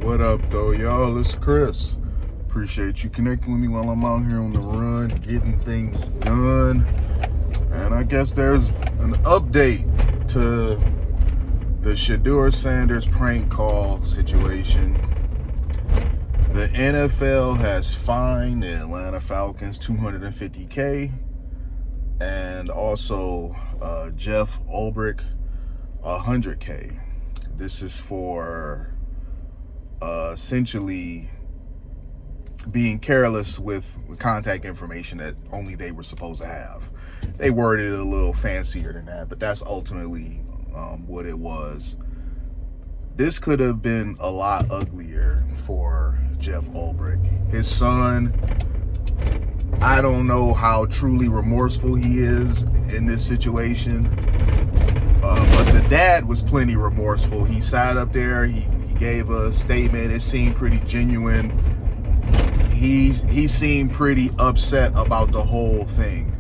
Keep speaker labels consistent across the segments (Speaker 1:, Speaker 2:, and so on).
Speaker 1: What up, though, y'all? It's Chris. Appreciate you connecting with me while I'm out here on the run, getting things done. And I guess there's an update to the Shedeur Sanders prank call situation. The NFL has fined the Atlanta Falcons $250K, and also Jeff Ulbrich $100K. This is for essentially being careless with contact information that only they were supposed to have. They worded it a little fancier than that, but that's ultimately what it was. This could have been a lot uglier for Jeff Ulbrich. His son, I don't know how truly remorseful he is in this situation, but the dad was plenty remorseful. He sat up there, he gave a statement. It seemed pretty genuine. He seemed pretty upset about the whole thing.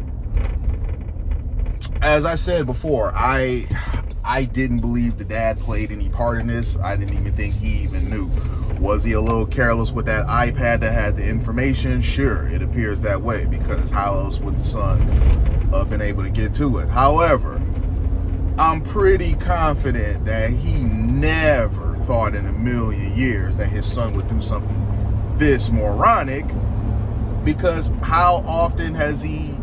Speaker 1: As I said before, I didn't believe the dad played any part in this. I didn't even think he even knew. Was he a little careless with that iPad that had the information? Sure, it appears that way, because how else would the son been able to get to it? However, I'm pretty confident that he never thought in a million years that his son would do something this moronic, because how often has he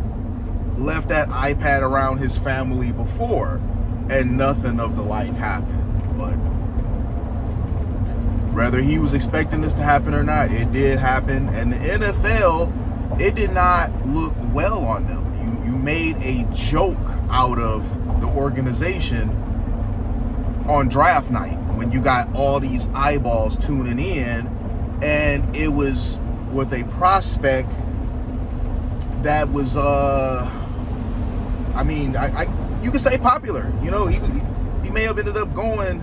Speaker 1: left that iPad around his family before and nothing of the like happened? But whether he was expecting this to happen or not, it did happen, and the NFL, it did not look well on them. You made a joke out of the organization on draft night when you got all these eyeballs tuning in, and it was with a prospect that was you could say popular. You know, he may have ended up going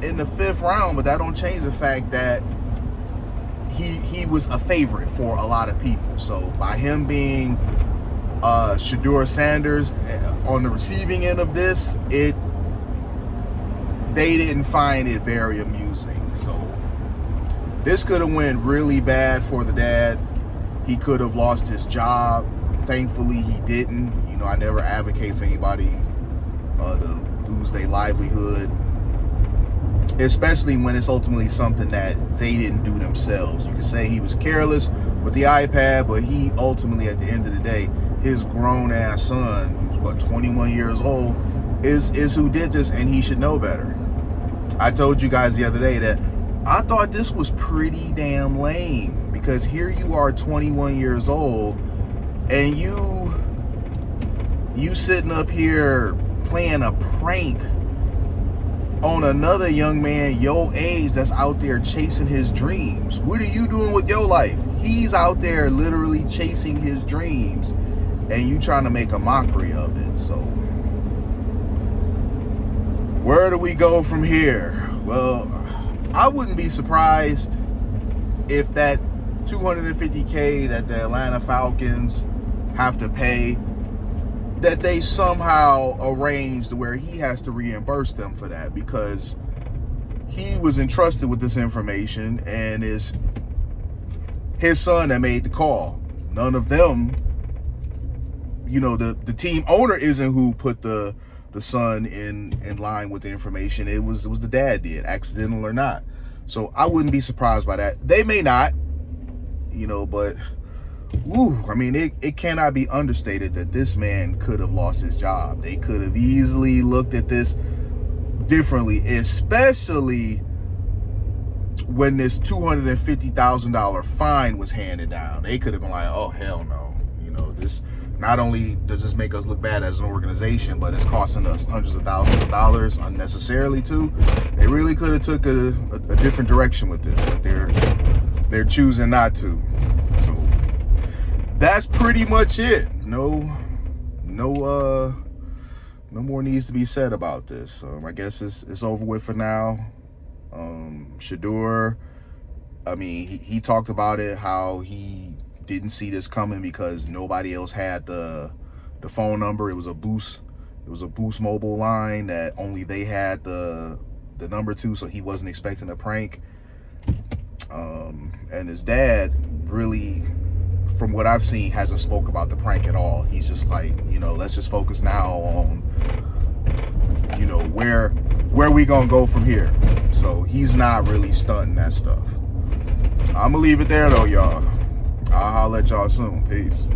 Speaker 1: in the 5th round, but that don't change the fact that he was a favorite for a lot of people. So by him being Shedeur Sanders on the receiving end of this, they didn't find it very amusing. So this could have went really bad for the dad. He could have lost his job. Thankfully, he didn't. You know, I never advocate for anybody to lose their livelihood, especially when it's ultimately something that they didn't do themselves. You could say he was careless with the iPad, but he ultimately, at the end of the day, his grown-ass son, who's 21 years old, is who did this, and he should know better. I told you guys the other day that I thought this was pretty damn lame, because here you are, 21 years old, and you sitting up here playing a prank on another young man your age that's out there chasing his dreams. What are you doing with your life? He's out there literally chasing his dreams, and you trying to make a mockery of it. So where do we go from here? Well, I wouldn't be surprised if that $250K that the Atlanta Falcons have to pay, that they somehow arranged where he has to reimburse them for that, because he was entrusted with this information, and it's his son that made the call. None of them, you know, the team owner isn't who put the son in line with the information. It was the dad did, accidental or not. So I wouldn't be surprised by that. They may not, you know, but I mean, it cannot be understated that this man could have lost his job. They could have easily looked at this differently, especially when this $250,000 fine was handed down. They could have been like, oh, hell no. You know, this, not only does this make us look bad as an organization, but it's costing us hundreds of thousands of dollars unnecessarily too. They really could have took a different direction with this, but they're choosing not to. So that's pretty much it. No more needs to be said about this. I guess it's over with for now. Shedeur, I mean, he talked about it, how he didn't see this coming because nobody else had the phone number. It was a Boost mobile line that only they had the number to, so he wasn't expecting a prank. And his dad really, from what I've seen, hasn't spoke about the prank at all. He's just like, let's just focus now on, where we gonna go from here. So he's not really stunting that stuff. I'm gonna leave it there though, y'all. I'll holler at y'all soon. Peace.